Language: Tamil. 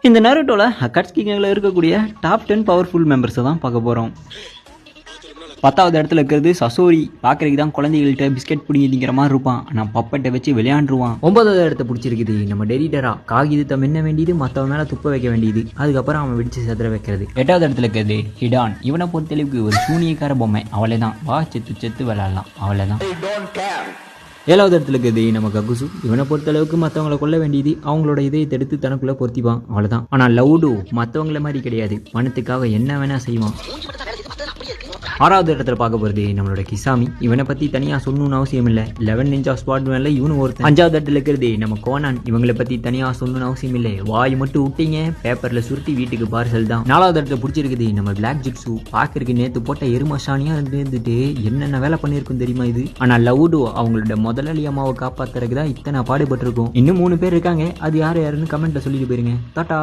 இந்த நருட்டோல அக்காட்ஸ்கி கேங்கில் இருக்கக்கூடிய டாப் 10 பவர்ஃபுல் மெம்பர்ஸை தான் பார்க்க போகிறோம். 10வது இடத்துல இருக்கிறது சசோரி. பார்க்குறதுக்கு தான் குழந்தைகள்கிட்ட பிஸ்கெட் பிடிங்கி திங்கிற மாதிரி இருப்பான், ஆனால் பப்பட்டை வச்சு விளையாண்டுருவான். 9வது இடத்த பிடிச்சிருக்குது நம்ம டெரிடரா. காகிதத்தை மென்ன வேண்டியது, மற்றவன் மேலே துப்ப வைக்க வேண்டியது, அதுக்கப்புறம் அவன் வெடிச்சு செதற வைக்கிறது. 8வது இடத்துல இருக்கிறது ஹிடான். இவனை பொறுத்தளவுக்கு ஒரு சூனியக்கார பொம்மை, அவளை தான் வா செத்து செத்து விளையாடலாம், அவளை தான். 7வது இடத்துல இருக்கிறது நம்ம ககுசு. இவனை பொறுத்தளவுக்கு மற்றவங்களை கொல்ல வேண்டியது, அவங்களோட இதயத்தை எடுத்து தனக்குள்ளே பொருத்திப்பான், அவ்வளோதான். ஆனால் லவுடு மற்றவங்கள மாதிரி கிடையாது, பணத்துக்காக என்ன வேணா செய்வான். 6வது இடத்துல பார்க்க போகிறது நம்மளோட கிசாமி. இவனை பற்றி தனியாக சொல்லணும்னு அவசியம் இல்லை, 11 நிஞ்சா ஸ்குவாட் மேலே இவனு ஒருத்தன். 5வது இடத்துல இருக்கிறது நம்ம கோனான். இவங்களை பற்றி தனியாக சொல்லணும்னு அவசியம் இல்லை, வாய் மட்டும் விட்டீங்க பேப்பரில் சுருட்டி வீட்டுக்கு பார்சல் தான். 4வது இடத்துல பிடிச்சிருக்குது நம்ம பிளாக் ஜிட்ஸு. பார்க்கறதுக்கு நேற்று போட்ட எருமசானியாக இருந்துட்டு என்னென்ன வேலை பண்ணியிருக்கும் தெரியுமா இது. ஆனால் லவுடு அவங்களோட முதலாளி அம்மாவை காப்பாற்றுறதுக்கு தான் இத்தனை பாடுபட்டிருக்கும். இன்னும் 3 பேர் இருக்காங்க, அது யார் யாருன்னு கமெண்ட்டில் சொல்லிட்டு போயிருங்க. டாட்டா.